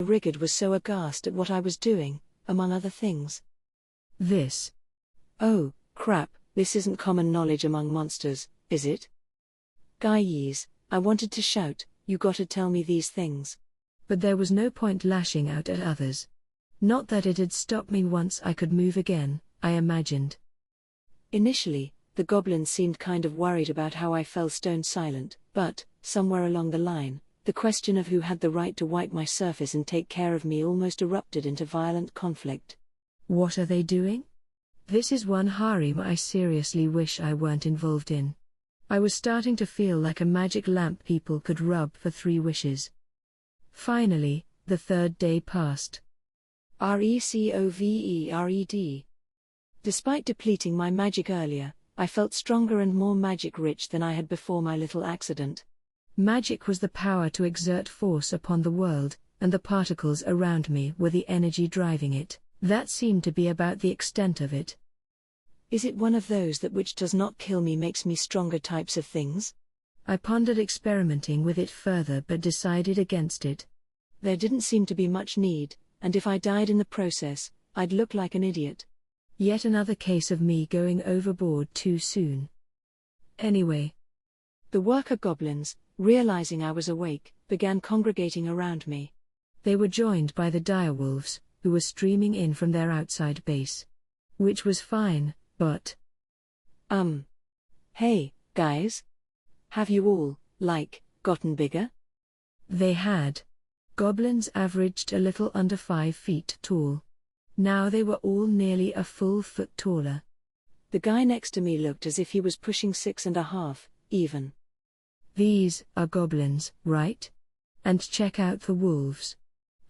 Rigard was so aghast at what I was doing, among other things. This. Oh, crap, this isn't common knowledge among monsters, is it? Guys, I wanted to shout, you gotta tell me these things. But there was no point lashing out at others. Not that it had stopped me once I could move again, I imagined. Initially, the goblins seemed kind of worried about how I fell stone silent, but, somewhere along the line, the question of who had the right to wipe my surface and take care of me almost erupted into violent conflict. What are they doing? This is one harem I seriously wish I weren't involved in. I was starting to feel like a magic lamp people could rub for 3 wishes. Finally, the 3rd day passed. Recovered. Despite depleting my magic earlier, I felt stronger and more magic-rich than I had before my little accident. Magic was the power to exert force upon the world, and the particles around me were the energy driving it. That seemed to be about the extent of it. Is it one of those that which does not kill me makes me stronger types of things? I pondered experimenting with it further but decided against it. There didn't seem to be much need, and if I died in the process, I'd look like an idiot. Yet another case of me going overboard too soon. Anyway. The worker goblins, realizing I was awake, began congregating around me. They were joined by the direwolves, who were streaming in from their outside base. Which was fine, but... Hey, guys? Have you all, gotten bigger? They had. Goblins averaged a little under 5 feet tall. Now they were all nearly a full foot taller. The guy next to me looked as if he was pushing 6.5, even. These are goblins, right? And check out the wolves.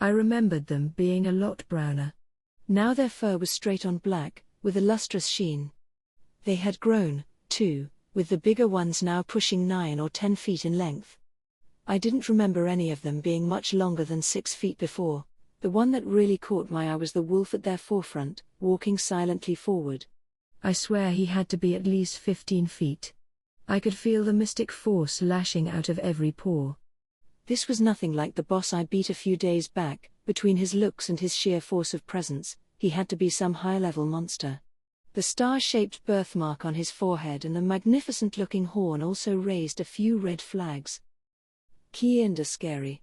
I remembered them being a lot browner. Now their fur was straight on black, with a lustrous sheen. They had grown, too, with the bigger ones now pushing 9 or 10 feet in length. I didn't remember any of them being much longer than 6 feet before. The one that really caught my eye was the wolf at their forefront, walking silently forward. I swear he had to be at least 15 feet. I could feel the mystic force lashing out of every pore. This was nothing like the boss I beat a few days back. Between his looks and his sheer force of presence, he had to be some high-level monster. The star-shaped birthmark on his forehead and the magnificent-looking horn also raised a few red flags. Kinda scary.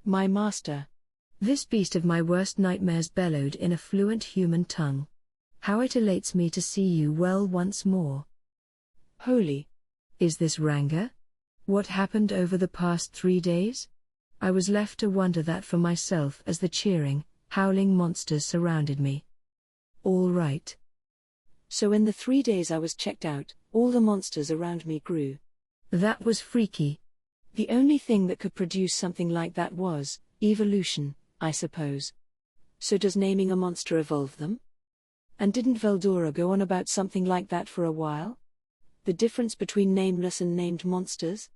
My master. This beast of my worst nightmares bellowed in a fluent human tongue. How it elates me to see you well once more. Holy. Is this Ranga? What happened over the past 3 days? I was left to wonder that for myself as the cheering, howling monsters surrounded me. All right. So in the 3 days I was checked out, all the monsters around me grew. That was freaky. The only thing that could produce something like that was evolution, I suppose. So does naming a monster evolve them? And didn't Veldora go on about something like that for a while? The difference between nameless and named monsters?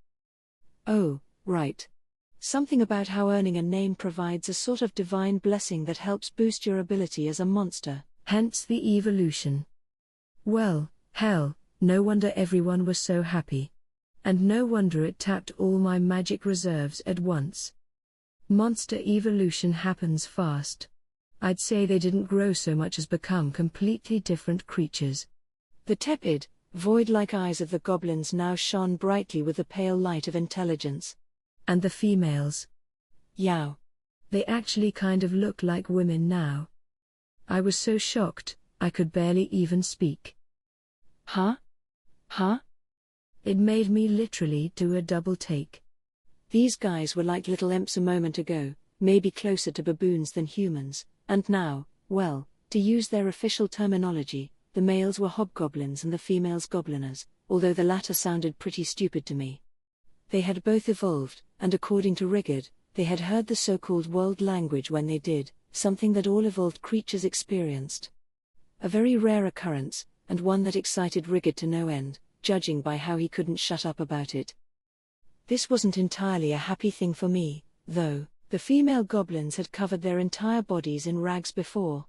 Oh, right. Something about how earning a name provides a sort of divine blessing that helps boost your ability as a monster. Hence the evolution. Well, hell, no wonder everyone was so happy. And no wonder it tapped all my magic reserves at once. Monster evolution happens fast. I'd say they didn't grow so much as become completely different creatures. The tepid, void-like eyes of the goblins now shone brightly with the pale light of intelligence. And the females? Yow. They actually kind of look like women now. I was so shocked, I could barely even speak. Huh? It made me literally do a double take. These guys were like little imps a moment ago, maybe closer to baboons than humans, and now, well, to use their official terminology, the males were hobgoblins and the females gobliners, although the latter sounded pretty stupid to me. They had both evolved, and according to Rigard, they had heard the so-called world language when they did, something that all evolved creatures experienced. A very rare occurrence, and one that excited Rigard to no end, judging by how he couldn't shut up about it. This wasn't entirely a happy thing for me, though. The female goblins had covered their entire bodies in rags before.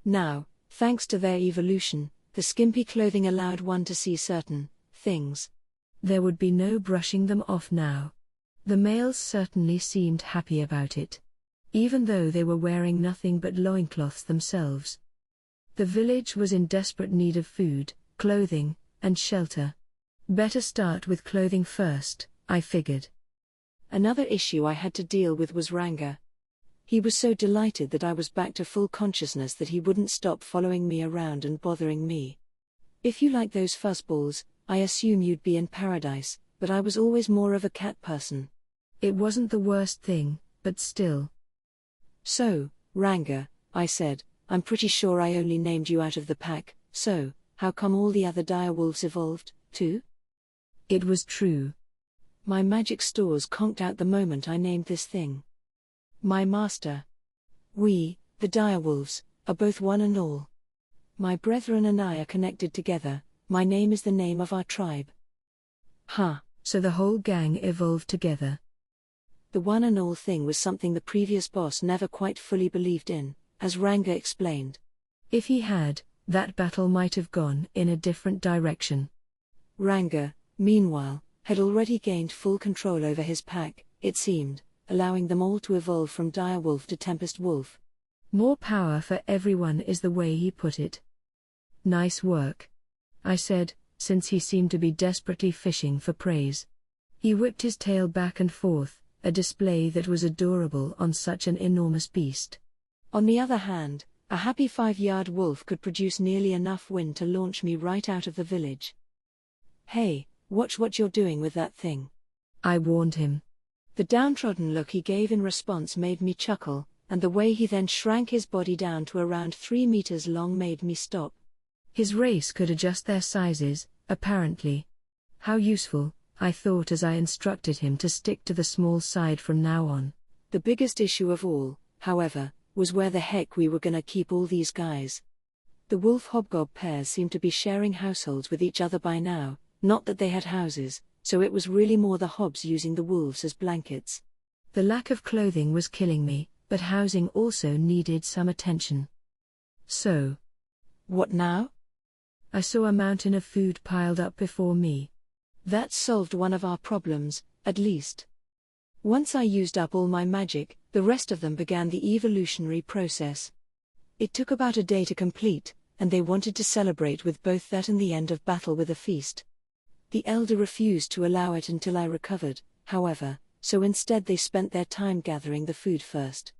Now, thanks to their evolution, the skimpy clothing allowed one to see certain things. There would be no brushing them off now. The males certainly seemed happy about it. even though they were wearing nothing but loincloths themselves. The village was in desperate need of food, clothing, and shelter. Better start with clothing first, I figured. Another issue I had to deal with was Ranga. He was so delighted that I was back to full consciousness that he wouldn't stop following me around and bothering me. If you like those fuzzballs, I assume you'd be in paradise, but I was always more of a cat person. It wasn't the worst thing, but still. So, Ranga, I said, I'm pretty sure I only named you out of the pack, so, how come all the other direwolves evolved, too? It was true. My magic stores conked out the moment I named this thing. My master. We, the direwolves, are both one and all. My brethren and I are connected together, my name is the name of our tribe. Huh, so the whole gang evolved together. The one and all thing was something the previous boss never quite fully believed in, as Ranga explained. If he had, that battle might have gone in a different direction. Ranga, meanwhile, had already gained full control over his pack, it seemed, allowing them all to evolve from direwolf to tempest wolf. More power for everyone is the way he put it. Nice work, I said, since he seemed to be desperately fishing for praise. He whipped his tail back and forth, a display that was adorable on such an enormous beast. On the other hand, a happy 5-yard wolf could produce nearly enough wind to launch me right out of the village. Hey, watch what you're doing with that thing, I warned him. The downtrodden look he gave in response made me chuckle, and the way he then shrank his body down to around 3 meters long made me stop. His race could adjust their sizes, apparently. How useful, I thought as I instructed him to stick to the small side from now on. The biggest issue of all, however, was where the heck we were gonna keep all these guys. The wolf-hobgob pairs seemed to be sharing households with each other by now, not that they had houses, so it was really more the hobs using the wolves as blankets. The lack of clothing was killing me, but housing also needed some attention. So, what now? I saw a mountain of food piled up before me. That solved one of our problems, at least. Once I used up all my magic, the rest of them began the evolutionary process. It took about a day to complete, and they wanted to celebrate with both that and the end of battle with a feast. The elder refused to allow it until I recovered, however, so instead they spent their time gathering the food first.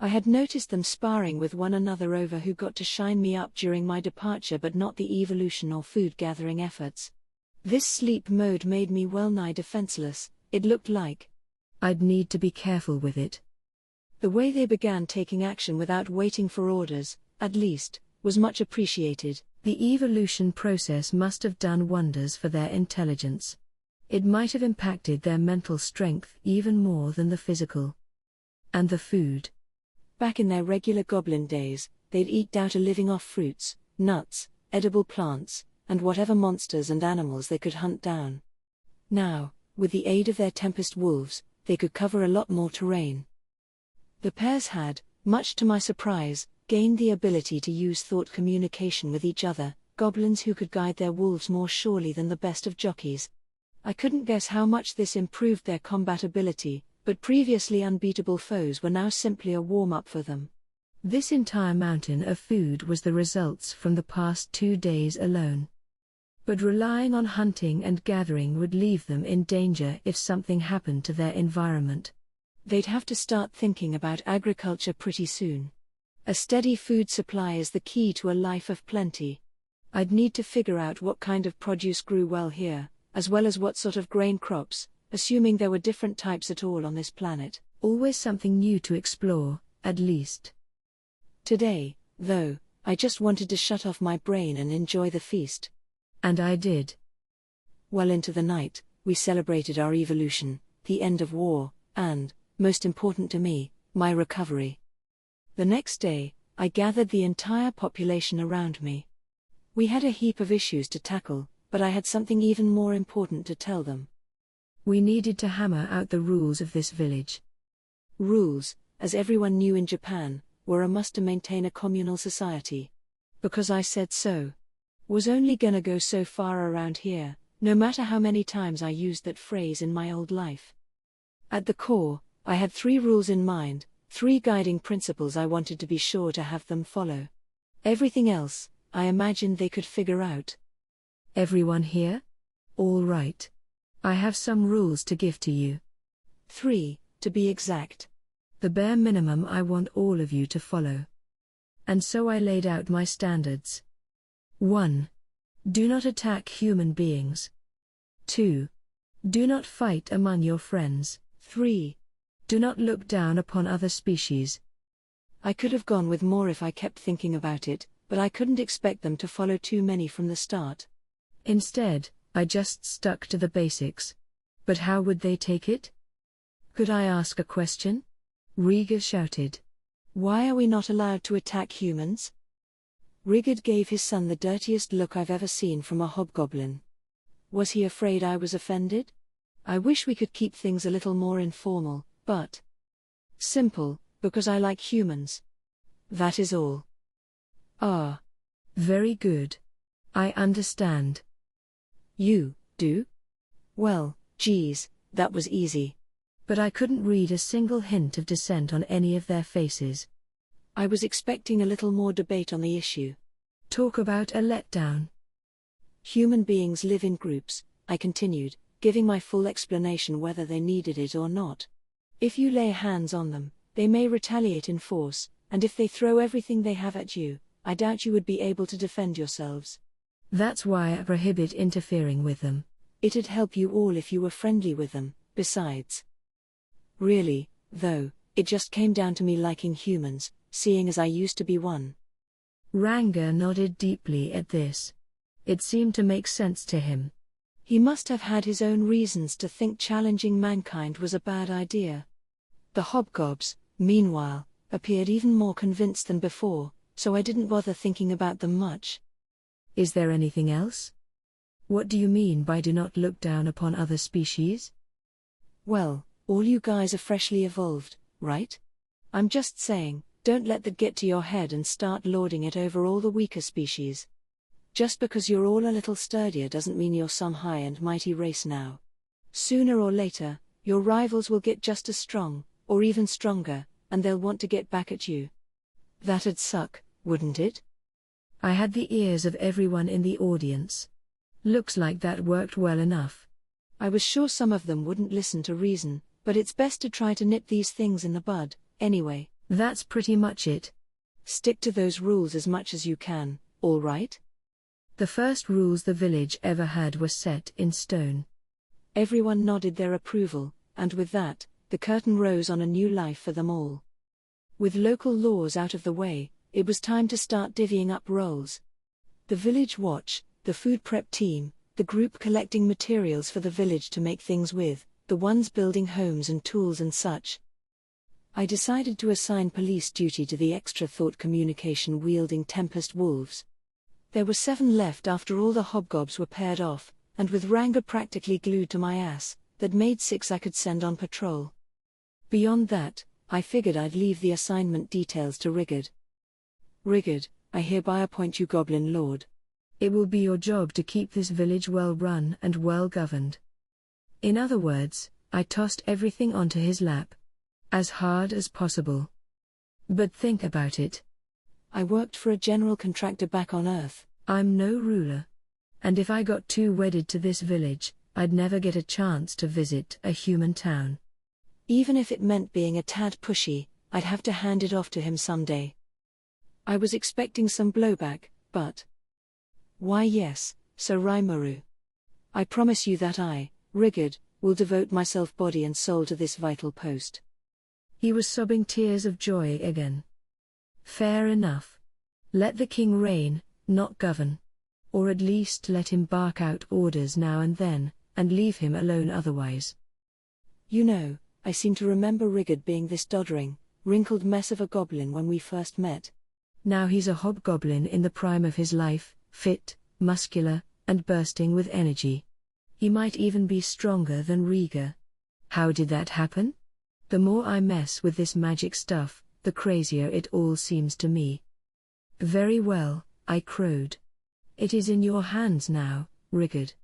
I had noticed them sparring with one another over who got to shine me up during my departure, but not the evolution or food gathering efforts. This sleep mode made me well-nigh defenseless, it looked like. I'd need to be careful with it. The way they began taking action without waiting for orders, at least, was much appreciated. The evolution process must have done wonders for their intelligence. It might have impacted their mental strength even more than the physical. And the food. Back in their regular goblin days, they'd eked out a living off fruits, nuts, edible plants, and whatever monsters and animals they could hunt down. Now, with the aid of their tempest wolves, they could cover a lot more terrain. The pairs had, much to my surprise, gained the ability to use thought communication with each other, goblins who could guide their wolves more surely than the best of jockeys. I couldn't guess how much this improved their combat ability, but previously unbeatable foes were now simply a warm-up for them. This entire mountain of food was the results from the past 2 days alone. But relying on hunting and gathering would leave them in danger if something happened to their environment. They'd have to start thinking about agriculture pretty soon. A steady food supply is the key to a life of plenty. I'd need to figure out what kind of produce grew well here, as well as what sort of grain crops, assuming there were different types at all on this planet. Always something new to explore, at least. Today, though, I just wanted to shut off my brain and enjoy the feast. And I did. Well into the night, we celebrated our evolution, the end of war, and, most important to me, my recovery. The next day, I gathered the entire population around me. We had a heap of issues to tackle, but I had something even more important to tell them. We needed to hammer out the rules of this village. Rules, as everyone knew in Japan, were a must to maintain a communal society. Because I said so. Was only gonna go so far around here, no matter how many times I used that phrase in my old life. At the core, I had 3 rules in mind. 3 guiding principles I wanted to be sure to have them follow. Everything else, I imagined they could figure out. Everyone here? All right. I have some rules to give to you. 3, to be exact. The bare minimum I want all of you to follow. And so I laid out my standards. 1. Do not attack human beings. 2. Do not fight among your friends. 3. Do not look down upon other species. I could have gone with more if I kept thinking about it, but I couldn't expect them to follow too many from the start. Instead, I just stuck to the basics. But how would they take it? Could I ask a question? Rieger shouted. Why are we not allowed to attack humans? Rigard gave his son the dirtiest look I've ever seen from a hobgoblin. Was he afraid I was offended? I wish we could keep things a little more informal, but simple, because I like humans. That is all. Ah. Very good. I understand. You do? Well, geez, that was easy. But I couldn't read a single hint of dissent on any of their faces. I was expecting a little more debate on the issue. Talk about a letdown. Human beings live in groups, I continued, giving my full explanation whether they needed it or not. If you lay hands on them, they may retaliate in force, and if they throw everything they have at you, I doubt you would be able to defend yourselves. That's why I prohibit interfering with them. It'd help you all if you were friendly with them, besides. Really, though, it just came down to me liking humans, seeing as I used to be one. Ranger nodded deeply at this. It seemed to make sense to him. He must have had his own reasons to think challenging mankind was a bad idea. The hobgobs, meanwhile, appeared even more convinced than before, so I didn't bother thinking about them much. Is there anything else? What do you mean by do not look down upon other species? Well, all you guys are freshly evolved, right? I'm just saying, don't let that get to your head and start lording it over all the weaker species. Just because you're all a little sturdier doesn't mean you're some high and mighty race now. Sooner or later, your rivals will get just as strong, or even stronger, and they'll want to get back at you. That'd suck, wouldn't it? I had the ears of everyone in the audience. Looks like that worked well enough. I was sure some of them wouldn't listen to reason, but it's best to try to nip these things in the bud, anyway. That's pretty much it. Stick to those rules as much as you can, all right? The first rules the village ever had were set in stone. Everyone nodded their approval, and with that, the curtain rose on a new life for them all. With local laws out of the way, it was time to start divvying up roles. The village watch, the food prep team, the group collecting materials for the village to make things with, the ones building homes and tools and such. I decided to assign police duty to the extra thought communication wielding Tempest Wolves. There were 7 left after all the hobgobs were paired off, and with Ranger practically glued to my ass, that made 6 I could send on patrol. Beyond that, I figured I'd leave the assignment details to Rigard. Rigard, I hereby appoint you Goblin Lord. It will be your job to keep this village well run and well governed. In other words, I tossed everything onto his lap. As hard as possible. But think about it. I worked for a general contractor back on Earth. I'm no ruler. And if I got too wedded to this village, I'd never get a chance to visit a human town. Even if it meant being a tad pushy, I'd have to hand it off to him someday. I was expecting some blowback, but... Why yes, Sir Rimuru. I promise you that I, Rigard, will devote myself body and soul to this vital post. He was sobbing tears of joy again. Fair enough. Let the king reign, not govern. Or at least let him bark out orders now and then, and leave him alone otherwise. You know, I seem to remember Rigard being this doddering, wrinkled mess of a goblin when we first met. Now he's a hobgoblin in the prime of his life, fit, muscular, and bursting with energy. He might even be stronger than Rieger. How did that happen? The more I mess with this magic stuff, the crazier it all seems to me. Very well, I crowed. It is in your hands now, Rigard.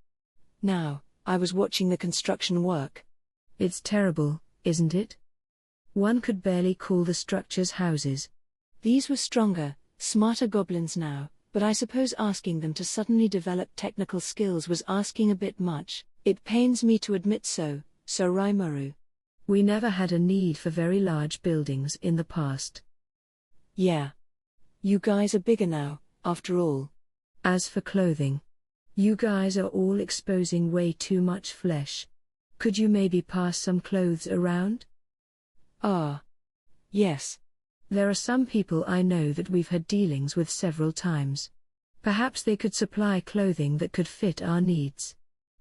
Now, I was watching the construction work. It's terrible, isn't it? One could barely call the structures houses. These were stronger, smarter goblins now, but I suppose asking them to suddenly develop technical skills was asking a bit much. It pains me to admit so Rimuru. We never had a need for very large buildings in the past. Yeah. You guys are bigger now, after all. As for clothing, you guys are all exposing way too much flesh. Could you maybe pass some clothes around? Yes. There are some people I know that we've had dealings with several times. Perhaps they could supply clothing that could fit our needs.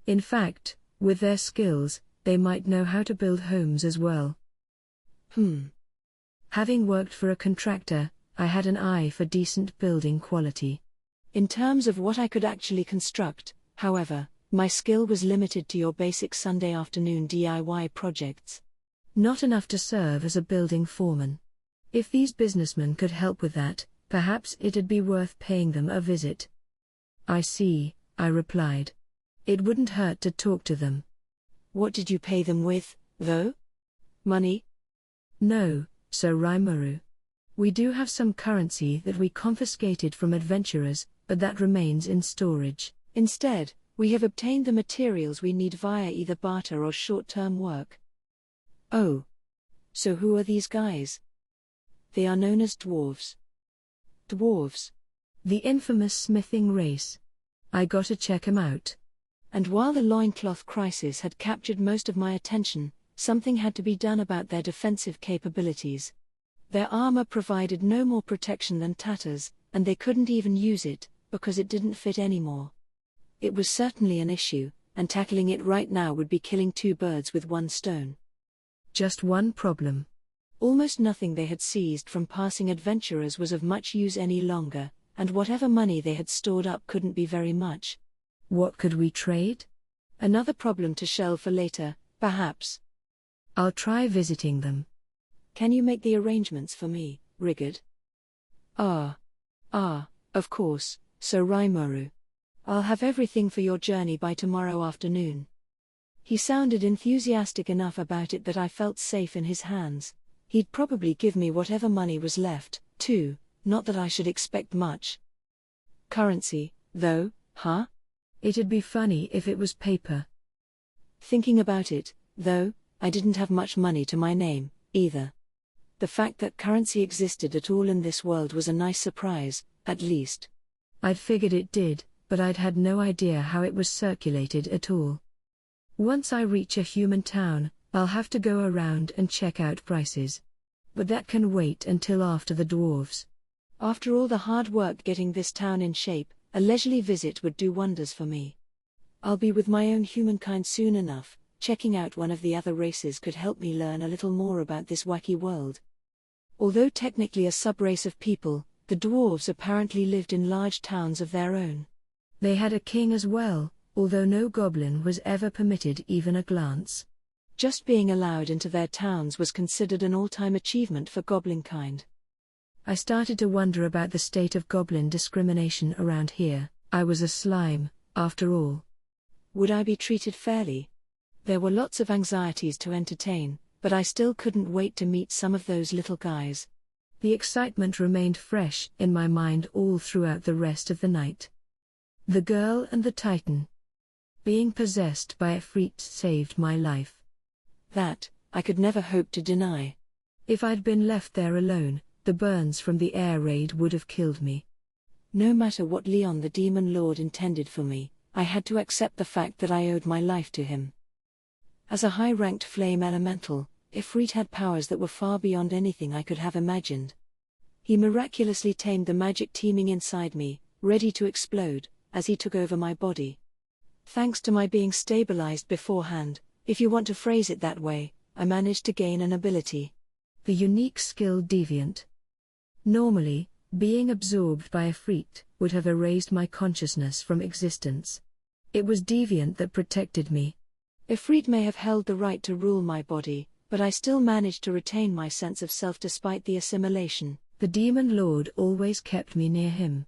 In fact, with their skills, they might know how to build homes as well. Having worked for a contractor, I had an eye for decent building quality. In terms of what I could actually construct, however, my skill was limited to your basic Sunday afternoon DIY projects. Not enough to serve as a building foreman. If these businessmen could help with that, perhaps it'd be worth paying them a visit. I see, I replied. It wouldn't hurt to talk to them. What did you pay them with, though? Money? No, Sir Rimuru. We do have some currency that we confiscated from adventurers, but that remains in storage. Instead, we have obtained the materials we need via either barter or short-term work. Oh. So who are these guys? They are known as dwarves. Dwarves? The infamous smithing race. I gotta check 'em out. And while the loincloth crisis had captured most of my attention, something had to be done about their defensive capabilities. Their armor provided no more protection than tatters, and they couldn't even use it, because it didn't fit anymore. It was certainly an issue, and tackling it right now would be killing two birds with one stone. Just one problem. Almost nothing they had seized from passing adventurers was of much use any longer, and whatever money they had stored up couldn't be very much. What could we trade? Another problem to shelve for later, perhaps. I'll try visiting them. Can you make the arrangements for me, Rigard? Of course, Sir Rimuru. I'll have everything for your journey by tomorrow afternoon. He sounded enthusiastic enough about it that I felt safe in his hands. He'd probably give me whatever money was left, too, not that I should expect much. Currency, though, huh? It'd be funny if it was paper. Thinking about it, though, I didn't have much money to my name, either. The fact that currency existed at all in this world was a nice surprise, at least. I'd figured it did, but I'd had no idea how it was circulated at all. Once I reach a human town, I'll have to go around and check out prices. But that can wait until after the dwarves. After all the hard work getting this town in shape, a leisurely visit would do wonders for me. I'll be with my own humankind soon enough. Checking out one of the other races could help me learn a little more about this wacky world. Although technically a subrace of people, the dwarves apparently lived in large towns of their own. They had a king as well, although no goblin was ever permitted even a glance. Just being allowed into their towns was considered an all-time achievement for goblinkind. I started to wonder about the state of goblin discrimination around here. I was a slime, after all. Would I be treated fairly? There were lots of anxieties to entertain, but I still couldn't wait to meet some of those little guys. The excitement remained fresh in my mind all throughout the rest of the night. The girl and the Titan. Being possessed by a freak saved my life. That, I could never hope to deny. If I'd been left there alone, the burns from the air raid would have killed me. No matter what Leon the Demon Lord intended for me, I had to accept the fact that I owed my life to him. As a high-ranked flame elemental, Ifrit had powers that were far beyond anything I could have imagined. He miraculously tamed the magic teeming inside me, ready to explode, as he took over my body. Thanks to my being stabilized beforehand, if you want to phrase it that way, I managed to gain an ability. The unique skill Deviant. Normally, being absorbed by Ifrit would have erased my consciousness from existence. It was Deviant that protected me. Ifrit may have held the right to rule my body, but I still managed to retain my sense of self despite the assimilation. The Demon Lord always kept me near him.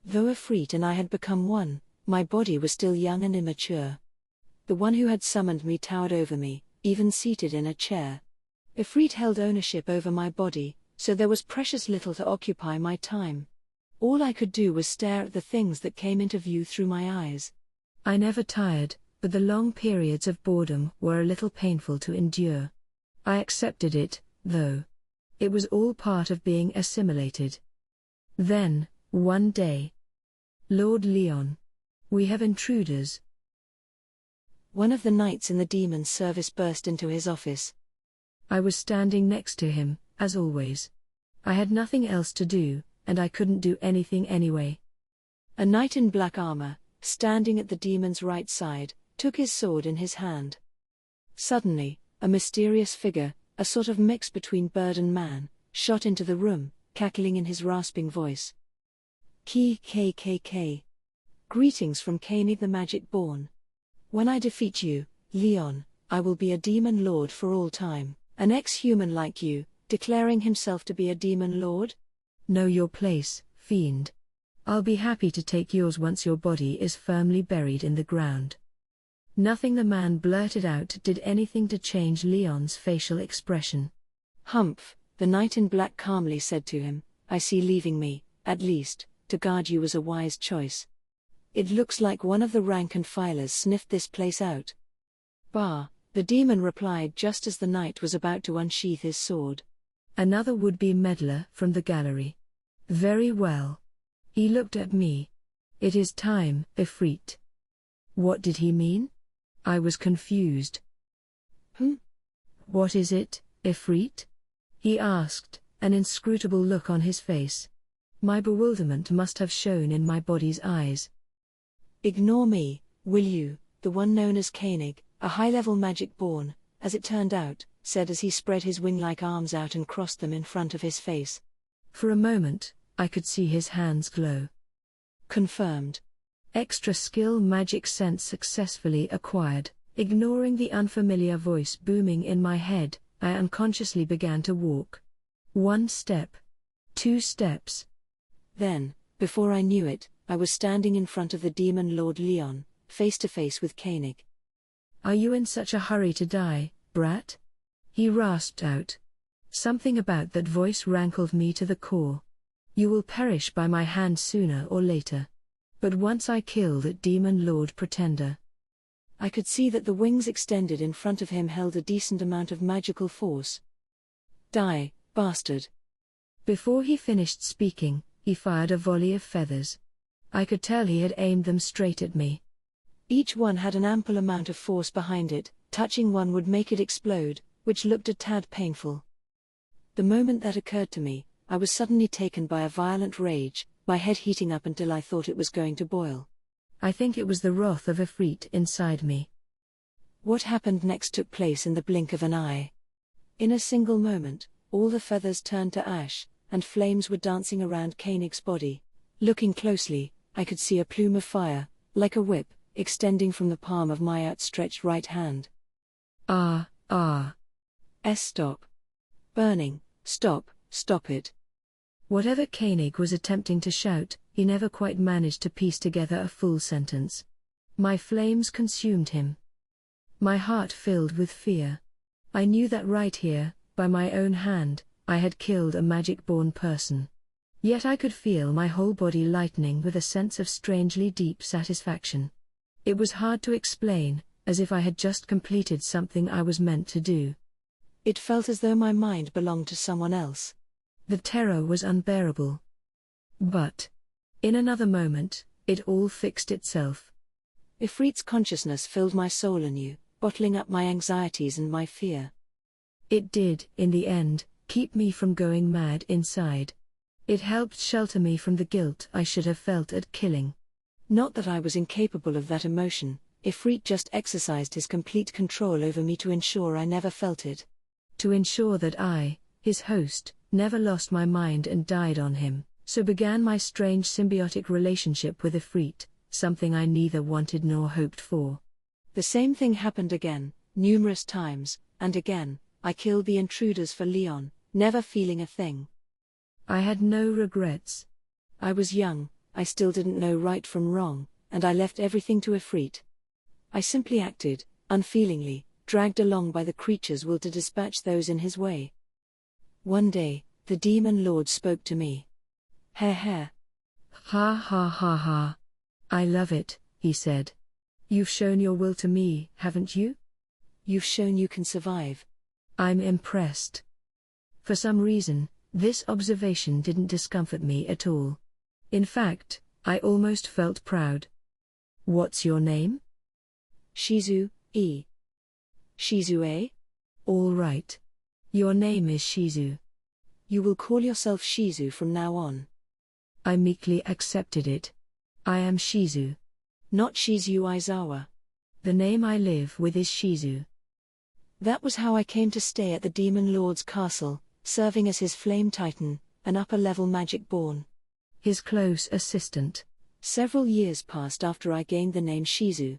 Though Ifrit and I had become one, my body was still young and immature. The one who had summoned me towered over me, even seated in a chair. Ifrit held ownership over my body, so there was precious little to occupy my time. All I could do was stare at the things that came into view through my eyes. I never tired, but the long periods of boredom were a little painful to endure. I accepted it, though. It was all part of being assimilated. Then, one day, Lord Leon, we have intruders. One of the knights in the demon's service burst into his office. I was standing next to him, as always. I had nothing else to do, and I couldn't do anything anyway. A knight in black armor, standing at the demon's right side, took his sword in his hand. Suddenly, a mysterious figure, a sort of mix between bird and man, shot into the room, cackling in his rasping voice. KKKK. Greetings from Koenig the Magic-Born. When I defeat you, Leon, I will be a demon lord for all time, an ex-human like you, declaring himself to be a demon lord? Know your place, fiend. I'll be happy to take yours once your body is firmly buried in the ground. Nothing the man blurted out did anything to change Leon's facial expression. Humph, the knight in black calmly said to him, I see leaving me, at least, to guard you was a wise choice. It looks like one of the rank and filers sniffed this place out. Bah, the demon replied just as the knight was about to unsheath his sword. Another would-be meddler from the gallery. Very well. He looked at me. It is time, Ifrit. What did he mean? I was confused. What is it, Ifrit? He asked, an inscrutable look on his face. My bewilderment must have shown in my body's eyes. Ignore me, will you, the one known as Koenig, a high-level magic-born, as it turned out, said as he spread his wing-like arms out and crossed them in front of his face. For a moment, I could see his hands glow. Confirmed. Extra skill magic sense successfully acquired. Ignoring the unfamiliar voice booming in my head, I unconsciously began to walk. 1 step. 2 steps. Then, before I knew it, I was standing in front of the demon Lord Leon, face to face with Koenig. Are you in such a hurry to die, brat? He rasped out. Something about that voice rankled me to the core. You will perish by my hand sooner or later. But once I kill that demon lord pretender. I could see that the wings extended in front of him held a decent amount of magical force. Die, bastard. Before he finished speaking, he fired a volley of feathers. I could tell he had aimed them straight at me. Each one had an ample amount of force behind it, touching one would make it explode, which looked a tad painful. The moment that occurred to me, I was suddenly taken by a violent rage, my head heating up until I thought it was going to boil. I think it was the wrath of Ifrit inside me. What happened next took place in the blink of an eye. In a single moment, all the feathers turned to ash, and flames were dancing around Koenig's body. Looking closely, I could see a plume of fire, like a whip, extending from the palm of my outstretched right hand. Stop. Burning, stop it. Whatever Koenig was attempting to shout, he never quite managed to piece together a full sentence. My flames consumed him. My heart filled with fear. I knew that right here, by my own hand, I had killed a magic-born person. Yet I could feel my whole body lightening with a sense of strangely deep satisfaction. It was hard to explain, as if I had just completed something I was meant to do. It felt as though my mind belonged to someone else. The terror was unbearable. But, in another moment, it all fixed itself. Ifrit's consciousness filled my soul anew, bottling up my anxieties and my fear. It did, in the end, keep me from going mad inside. It helped shelter me from the guilt I should have felt at killing. Not that I was incapable of that emotion, Ifrit just exercised his complete control over me to ensure I never felt it. To ensure that I, his host, never lost my mind and died on him, so began my strange symbiotic relationship with Ifrit, something I neither wanted nor hoped for. The same thing happened again, numerous times, and again, I killed the intruders for Leon, never feeling a thing. I had no regrets. I was young, I still didn't know right from wrong, and I left everything to Ifrit. I simply acted, unfeelingly, dragged along by the creature's will to dispatch those in his way. One day, the demon lord spoke to me. "Heh heh. Ha ha ha ha. I love it," he said. "You've shown your will to me, haven't you? You've shown you can survive." I'm impressed. For some reason, this observation didn't discomfort me at all. In fact, I almost felt proud. "What's your name?" "Shizu, E. Shizu, eh? "All right. Your name is Shizu." "You will call yourself Shizu from now on." I meekly accepted it. "I am Shizu. Not Shizu Aizawa. The name I live with is Shizu." That was how I came to stay at the Demon Lord's castle, serving as his flame titan, an upper-level magic-born. His close assistant. Several years passed after I gained the name Shizu.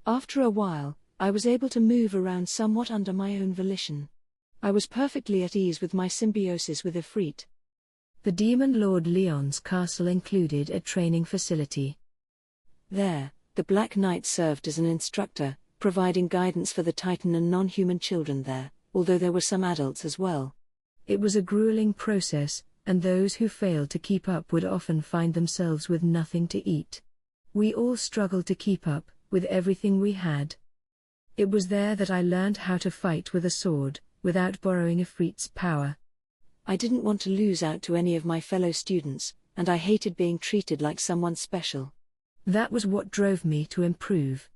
After a while, I was able to move around somewhat under my own volition. I was perfectly at ease with my symbiosis with Ifrit. The Demon Lord Leon's castle included a training facility. There, the Black Knight served as an instructor, providing guidance for the Titan and non-human children there, although there were some adults as well. It was a grueling process, and those who failed to keep up would often find themselves with nothing to eat. We all struggled to keep up, with everything we had. It was there that I learned how to fight with a sword, without borrowing Ifrit's power. I didn't want to lose out to any of my fellow students, and I hated being treated like someone special. That was what drove me to improve.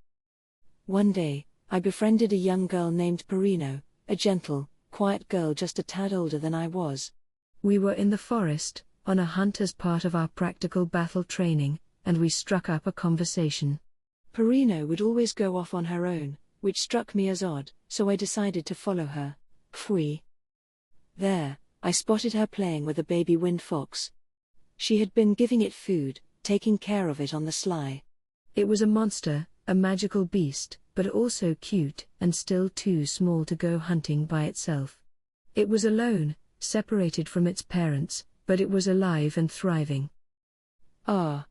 One day, I befriended a young girl named Perino, a gentle, quiet girl just a tad older than I was. We were in the forest, on a hunt as part of our practical battle training, and we struck up a conversation. Perino would always go off on her own, which struck me as odd, so I decided to follow her. Pfui. There, I spotted her playing with a baby wind fox. She had been giving it food, taking care of it on the sly. It was a monster, a magical beast, but also cute and still too small to go hunting by itself. It was alone, separated from its parents, but it was alive and thriving. Ah.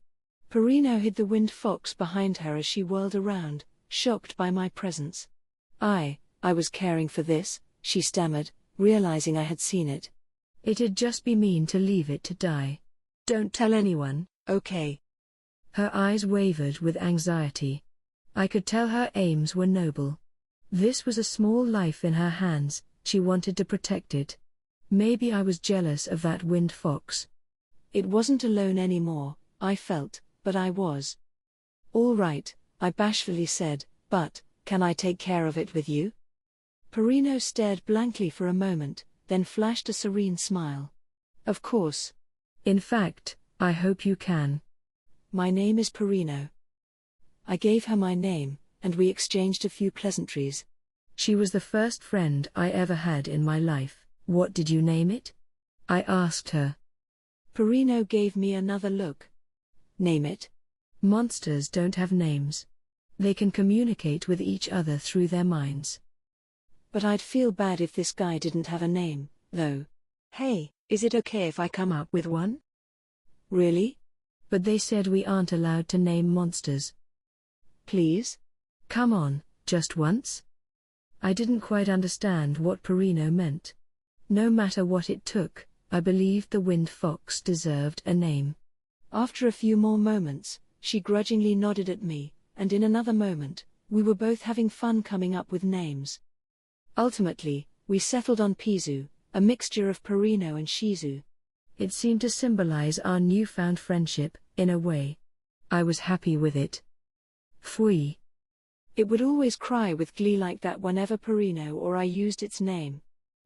Perino hid the wind fox behind her as she whirled around, shocked by my presence. I was caring for this," she stammered, realizing I had seen it. "It'd just be mean to leave it to die. Don't tell anyone, okay?" Her eyes wavered with anxiety. I could tell her aims were noble. This was a small life in her hands, she wanted to protect it. Maybe I was jealous of that wind fox. It wasn't alone anymore, I felt, but I was. "All right," I bashfully said, "but, can I take care of it with you?" Perino stared blankly for a moment, then flashed a serene smile. "Of course. In fact, I hope you can." "My name is Perino." I gave her my name, and we exchanged a few pleasantries. She was the first friend I ever had in my life. "What did you name it?" I asked her. Perino gave me another look. "Name it?" "Monsters don't have names. They can communicate with each other through their minds." But I'd feel bad if this guy didn't have a name, though. "Hey, is it okay if I come up with one?" "Really?" "But they said we aren't allowed to name monsters." "Please?" "Come on, just once?" I didn't quite understand what Perino meant. No matter what it took, I believed the wind fox deserved a name. After a few more moments, she grudgingly nodded at me, and in another moment, we were both having fun coming up with names. Ultimately, we settled on Pizu, a mixture of Perino and Shizu. It seemed to symbolize our newfound friendship, in a way. I was happy with it. Pfui. It would always cry with glee like that whenever Perino or I used its name.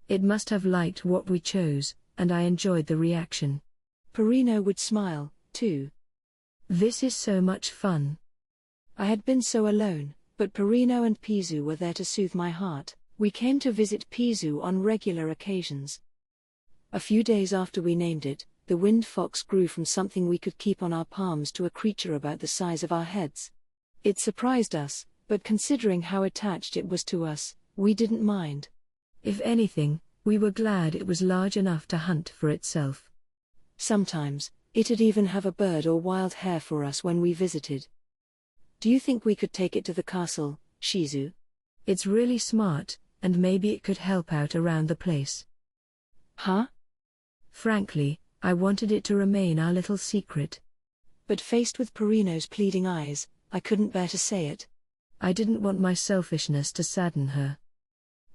It must have liked what we chose, and I enjoyed the reaction. Perino would smile, too. "This is so much fun." I had been so alone, but Perino and Pizu were there to soothe my heart. We came to visit Pizu on regular occasions. A few days after we named it, the wind fox grew from something we could keep on our palms to a creature about the size of our heads. It surprised us, but considering how attached it was to us, we didn't mind. If anything, we were glad it was large enough to hunt for itself. Sometimes, it'd even have a bird or wild hare for us when we visited. "Do you think we could take it to the castle, Shizu?" It's really smart, and maybe it could help out around the place. Huh? Frankly, I wanted it to remain our little secret. But faced with Perino's pleading eyes, I couldn't bear to say it. I didn't want my selfishness to sadden her.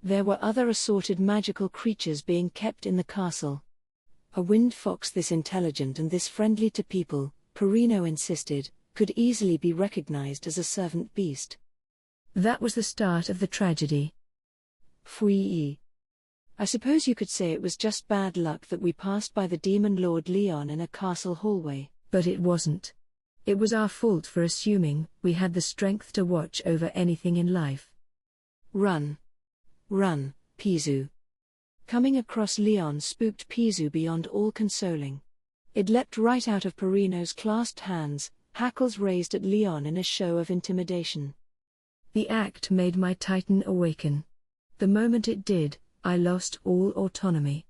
There were other assorted magical creatures being kept in the castle. A wind fox this intelligent and this friendly to people, Perino insisted, could easily be recognized as a servant beast. That was the start of the tragedy. Fui. I suppose you could say it was just bad luck that we passed by the demon Lord Leon in a castle hallway. But it wasn't. It was our fault for assuming we had the strength to watch over anything in life. Run. Run, Pizu. Coming across Leon spooked Pizu beyond all consoling. It leapt right out of Perino's clasped hands, hackles raised at Leon in a show of intimidation. The act made my Titan awaken. The moment it did, I lost all autonomy.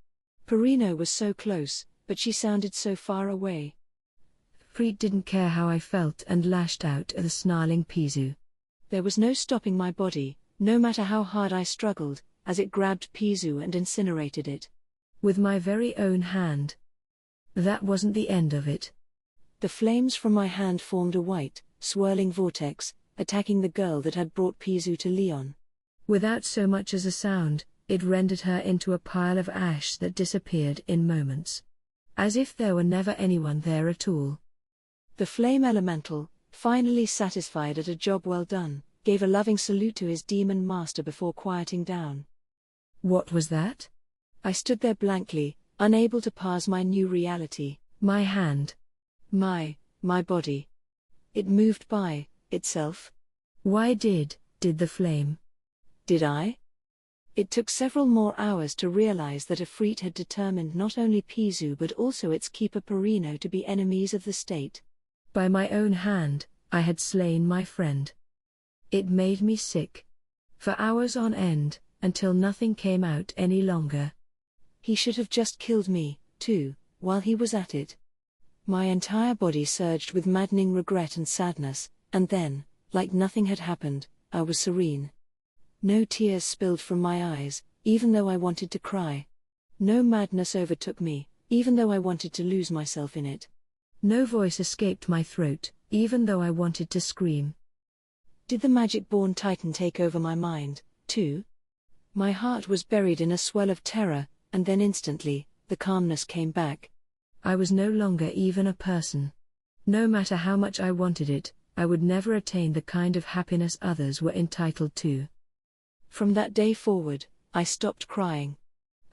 Perino was so close, but she sounded so far away. Preet didn't care how I felt and lashed out at the snarling Pizu. There was no stopping my body, no matter how hard I struggled, as it grabbed Pizu and incinerated it. With my very own hand. That wasn't the end of it. The flames from my hand formed a white, swirling vortex, attacking the girl that had brought Pizu to Leon. Without so much as a sound, it rendered her into a pile of ash that disappeared in moments. As if there were never anyone there at all. The flame elemental, finally satisfied at a job well done, gave a loving salute to his demon master before quieting down. What was that? I stood there blankly, unable to parse my new reality. My hand. My body. It moved by itself. Why did the flame? Did I? It took several more hours to realize that Ifrit had determined not only Pizu but also its keeper Perino to be enemies of the state. By my own hand, I had slain my friend. It made me sick. For hours on end, until nothing came out any longer. He should have just killed me, too, while he was at it. My entire body surged with maddening regret and sadness, and then, like nothing had happened, I was serene. No tears spilled from my eyes, even though I wanted to cry. No madness overtook me, even though I wanted to lose myself in it. No voice escaped my throat, even though I wanted to scream. Did the magic-born Titan take over my mind, too? My heart was buried in a swell of terror, and then instantly, the calmness came back. I was no longer even a person. No matter how much I wanted it, I would never attain the kind of happiness others were entitled to. From that day forward, I stopped crying.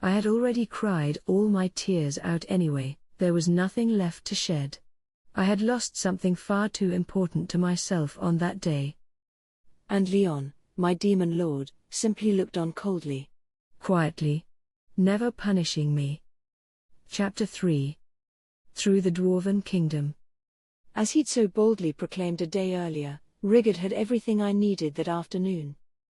I had already cried all my tears out anyway, there was nothing left to shed. I had lost something far too important to myself on that day. And Leon, my demon lord, simply looked on coldly. Quietly. Never punishing me. Chapter 3. Through the Dwarven Kingdom. As he'd so boldly proclaimed a day earlier, Rigard had everything I needed that afternoon.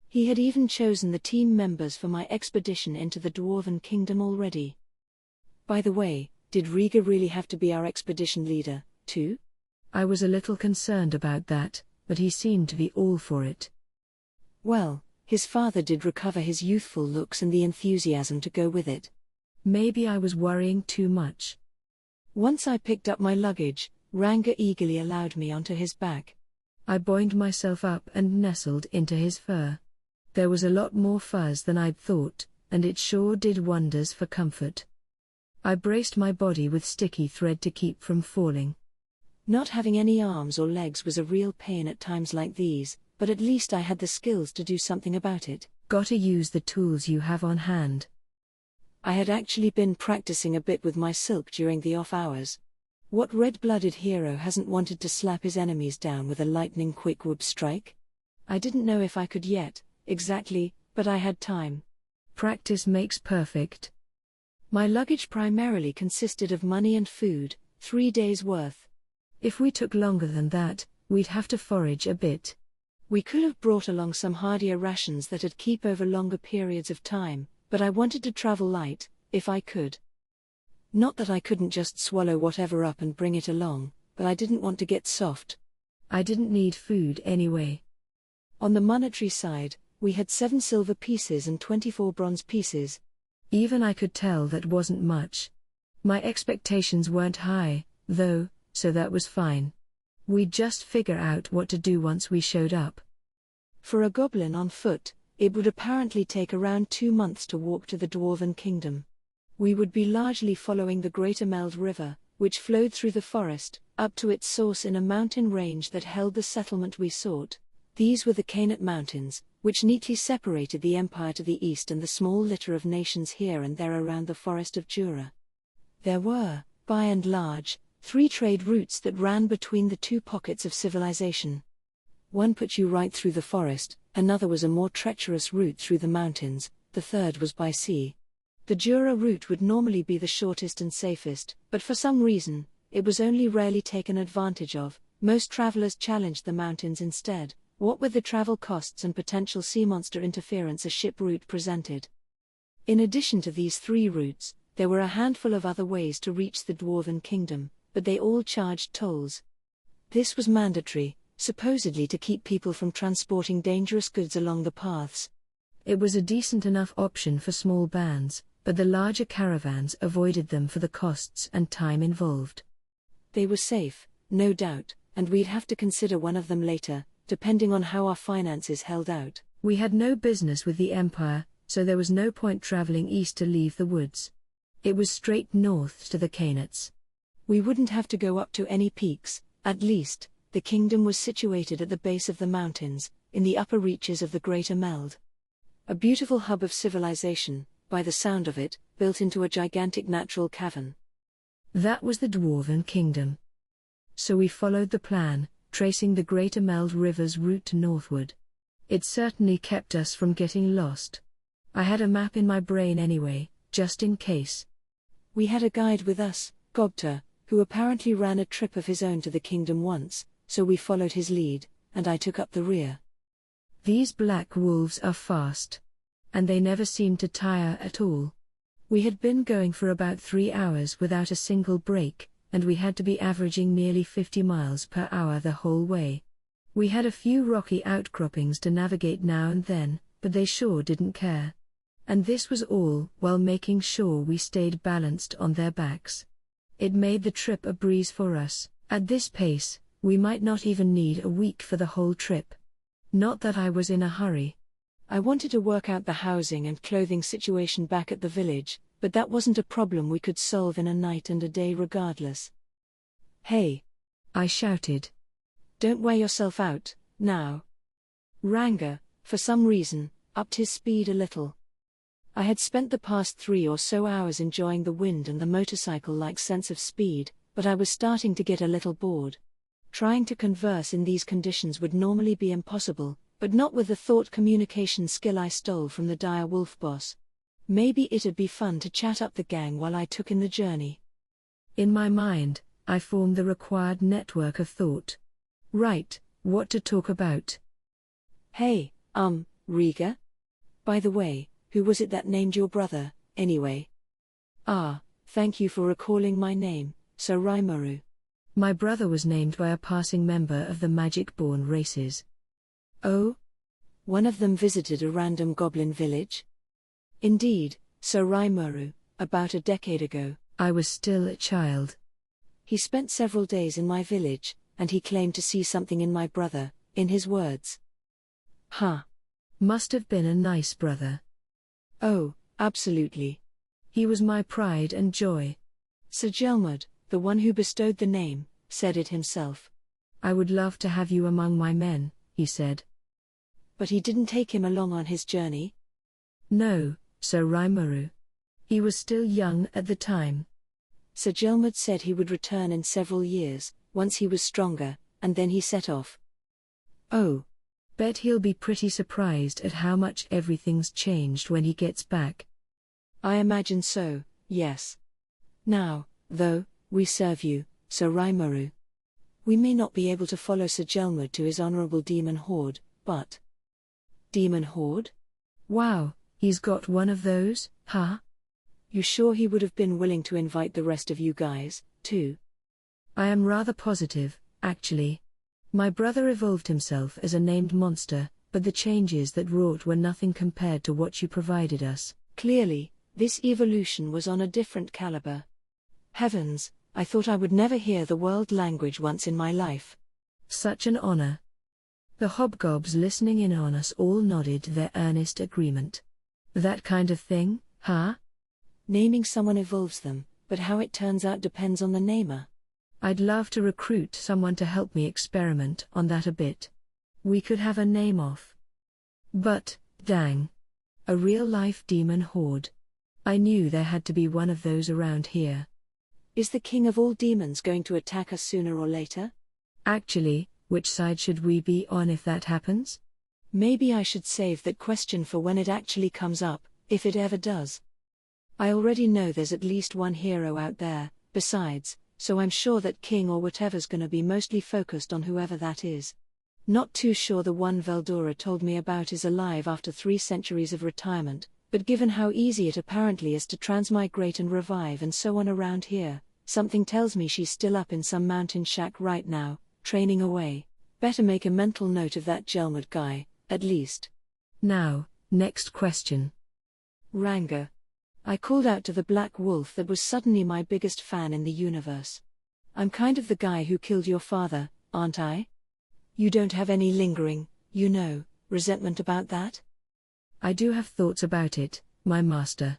He had even chosen the team members for my expedition into the Dwarven Kingdom already. By the way, did Riga really have to be our expedition leader, too? I was a little concerned about that, but he seemed to be all for it. Well, his father did recover his youthful looks and the enthusiasm to go with it. Maybe I was worrying too much. Once I picked up my luggage, Ranga eagerly allowed me onto his back. I buoyed myself up and nestled into his fur. There was a lot more fuzz than I'd thought, and it sure did wonders for comfort. I braced my body with sticky thread to keep from falling. Not having any arms or legs was a real pain at times like these, but at least I had the skills to do something about it. Gotta use the tools you have on hand. I had actually been practicing a bit with my silk during the off hours. What red-blooded hero hasn't wanted to slap his enemies down with a lightning-quick whoop strike? I didn't know if I could yet, exactly, but I had time. Practice makes perfect. My luggage primarily consisted of money and food, 3 days' worth. If we took longer than that, we'd have to forage a bit. We could have brought along some hardier rations that'd keep over longer periods of time, but I wanted to travel light, if I could. Not that I couldn't just swallow whatever up and bring it along, but I didn't want to get soft. I didn't need food anyway. On the monetary side, We had 7 silver pieces and 24 bronze pieces. Even I could tell that wasn't much. My expectations weren't high, though, so that was fine. We'd just figure out what to do once we showed up. For a goblin on foot, it would apparently take around 2 months to walk to the Dwarven Kingdom. We would be largely following the Greater Meld River, which flowed through the forest, up to its source in a mountain range that held the settlement we sought. These were the Cainite Mountains, which neatly separated the Empire to the east and the small litter of nations here and there around the Forest of Jura. There were, by and large, 3 trade routes that ran between the 2 pockets of civilization. One put you right through the forest, another was a more treacherous route through the mountains, the third was by sea. The Jura route would normally be the shortest and safest, but for some reason, it was only rarely taken advantage of. Most travelers challenged the mountains instead, what with the travel costs and potential sea monster interference a ship route presented. In addition to these 3 routes, there were a handful of other ways to reach the Dwarven Kingdom, but they all charged tolls. This was mandatory, supposedly to keep people from transporting dangerous goods along the paths. It was a decent enough option for small bands, but the larger caravans avoided them for the costs and time involved. They were safe, no doubt, and we'd have to consider one of them later, depending on how our finances held out. We had no business with the Empire, so there was no point traveling east to leave the woods. It was straight north to the Cainites. We wouldn't have to go up to any peaks, at least. The kingdom was situated at the base of the mountains, in the upper reaches of the Greater Meld. A beautiful hub of civilization, by the sound of it, built into a gigantic natural cavern. That was the Dwarven Kingdom. So we followed the plan, tracing the Greater Meld River's route northward. It certainly kept us from getting lost. I had a map in my brain anyway, just in case. We had a guide with us, Gobter, who apparently ran a trip of his own to the kingdom once, so we followed his lead, and I took up the rear. These black wolves are fast. And they never seemed to tire at all. We had been going for about 3 hours without a single break, and we had to be averaging nearly 50 miles per hour the whole way. We had a few rocky outcroppings to navigate now and then, but they sure didn't care. And this was all while making sure we stayed balanced on their backs. It made the trip a breeze for us. At this pace, we might not even need a week for the whole trip. Not that I was in a hurry. I wanted to work out the housing and clothing situation back at the village, but that wasn't a problem we could solve in a night and a day regardless. "Hey!" I shouted. "Don't wear yourself out, now." Ranga, for some reason, upped his speed a little. I had spent the past 3 or so hours enjoying the wind and the motorcycle-like sense of speed, but I was starting to get a little bored. Trying to converse in these conditions would normally be impossible, but not with the thought communication skill I stole from the dire wolf boss. Maybe it'd be fun to chat up the gang while I took in the journey. In my mind, I formed the required network of thought. Right, what to talk about? "Hey, Riga? By the way, who was it that named your brother, anyway?" "Ah, thank you for recalling my name, Sir Rimuru." My brother was named by a passing member of the magic-born races. "Oh? One of them visited a random goblin village?" "Indeed, Sir Rimuru, about a decade ago." I was still a child. "He spent several days in my village, and he claimed to see something in my brother, in his words." "Huh. Must have been a nice brother." "Oh, absolutely. He was my pride and joy." Sir Gelmud, the one who bestowed the name, said it himself. "I would love to have you among my men," he said. "But he didn't take him along on his journey?" "No, Sir Rimuru. He was still young at the time." Sir Gelmud said he would return in several years, once he was stronger, and then he set off. "Oh. Bet he'll be pretty surprised at how much everything's changed when he gets back." "I imagine so, yes. Now, though, we serve you, Sir Rimuru. We may not be able to follow Sir Gelmud to his honorable demon horde, but..." "Demon horde? Wow, he's got one of those, huh?" "You sure he would have been willing to invite the rest of you guys, too?" "I am rather positive, actually. My brother evolved himself as a named monster, but the changes that wrought were nothing compared to what you provided us. Clearly, this evolution was on a different caliber. Heavens, I thought I would never hear the world language once in my life. Such an honor. The hobgobs listening in on us all nodded their earnest agreement. That kind of thing, huh? Naming someone evolves them, but how it turns out depends on the namer. I'd love to recruit someone to help me experiment on that a bit. We could have a name off. But, dang. A real-life demon horde. I knew there had to be one of those around here. Is the king of all demons going to attack us sooner or later? Actually, which side should we be on if that happens? Maybe I should save that question for when it actually comes up, if it ever does. I already know there's at least one hero out there, besides, so I'm sure that king or whatever's gonna be mostly focused on whoever that is. Not too sure the one Veldora told me about is alive after 3 centuries of retirement, but given how easy it apparently is to transmigrate and revive and so on around here, something tells me she's still up in some mountain shack right now, training away. Better make a mental note of that Gelmud guy, at least. Now, next question. Ranga. I called out to the black wolf that was suddenly my biggest fan in the universe. I'm kind of the guy who killed your father, aren't I? You don't have any lingering, resentment about that? I do have thoughts about it, my master.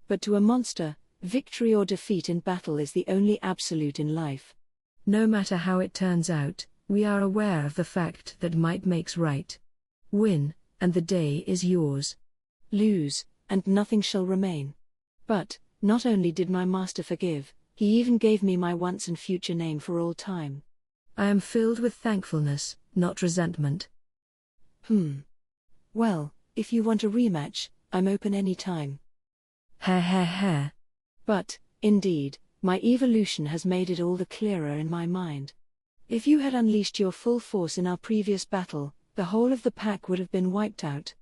But to a monster, victory or defeat in battle is the only absolute in life. No matter how it turns out, we are aware of the fact that might makes right. Win, and the day is yours. Lose, and nothing shall remain. But, not only did my master forgive, he even gave me my once and future name for all time. I am filled with thankfulness, not resentment. Well, if you want a rematch, I'm open any time. Ha. But, indeed, my evolution has made it all the clearer in my mind. If you had unleashed your full force in our previous battle, the whole of the pack would have been wiped out.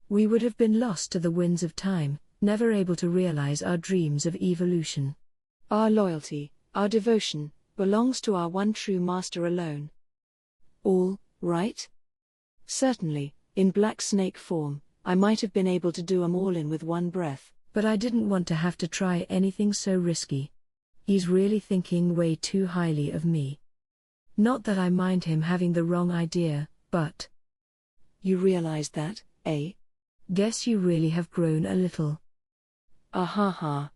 We would have been lost to the winds of time, never able to realize our dreams of evolution. Our loyalty, our devotion, belongs to our one true master alone. All right? Certainly, in black snake form, I might have been able to do 'em all in with one breath. But I didn't want to have to try anything so risky. He's really thinking way too highly of me. Not that I mind him having the wrong idea, but... You realized that, eh? Guess you really have grown a little. Ha.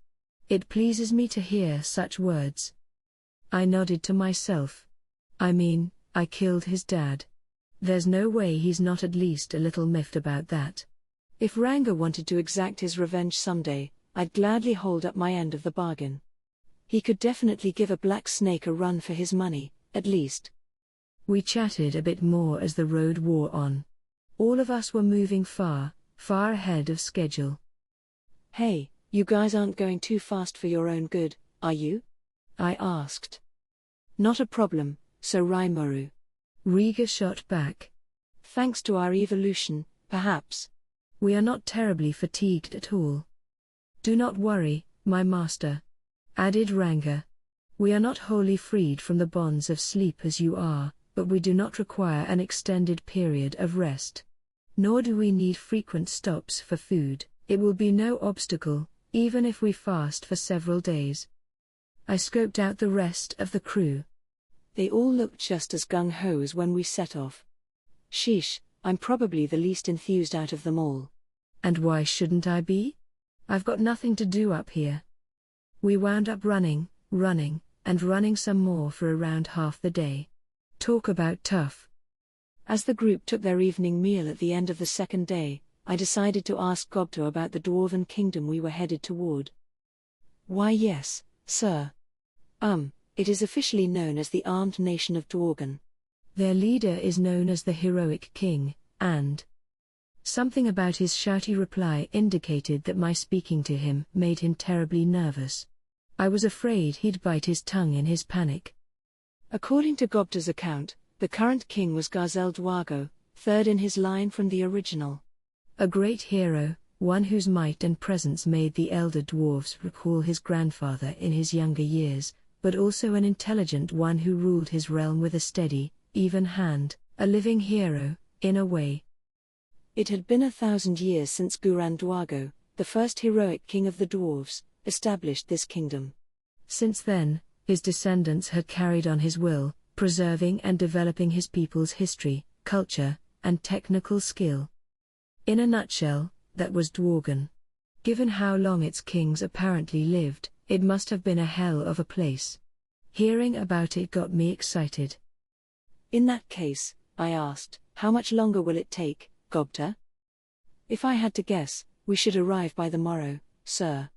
It pleases me to hear such words. I nodded to myself. I mean, I killed his dad. There's no way he's not at least a little miffed about that. If Ranga wanted to exact his revenge someday, I'd gladly hold up my end of the bargain. He could definitely give a black snake a run for his money, at least. We chatted a bit more as the road wore on. All of us were moving far ahead of schedule. Hey, you guys aren't going too fast for your own good, are you? I asked. Not a problem, so Rimuru. Riga shot back. Thanks to our evolution, perhaps. We are not terribly fatigued at all. Do not worry, my master, added Ranga. We are not wholly freed from the bonds of sleep as you are, but we do not require an extended period of rest. Nor do we need frequent stops for food. It will be no obstacle, even if we fast for several days. I scoped out the rest of the crew. They all looked just as gung-ho as when we set off. Sheesh, I'm probably the least enthused out of them all. And why shouldn't I be? I've got nothing to do up here. We wound up running, and running some more for around half the day. Talk about tough. As the group took their evening meal at the end of the second day, I decided to ask Gobto about the dwarven kingdom we were headed toward. Why yes, sir. It is officially known as the Armed Nation of Dworgen. Their leader is known as the Heroic King, and... Something about his shouty reply indicated that my speaking to him made him terribly nervous. I was afraid he'd bite his tongue in his panic. According to Gobto's account, the current king was Garzel Dwargo, third in his line from the original. A great hero, one whose might and presence made the elder dwarves recall his grandfather in his younger years, but also an intelligent one who ruled his realm with a steady, even hand, a living hero, in a way. It had been 1,000 years since Durandwago, the first heroic king of the dwarves, established this kingdom. Since then, his descendants had carried on his will, preserving and developing his people's history, culture, and technical skill. In a nutshell, that was Dworgen. Given how long its kings apparently lived, it must have been a hell of a place. Hearing about it got me excited. In that case, I asked, how much longer will it take, Gobta? If I had to guess, we should arrive by the morrow, sir.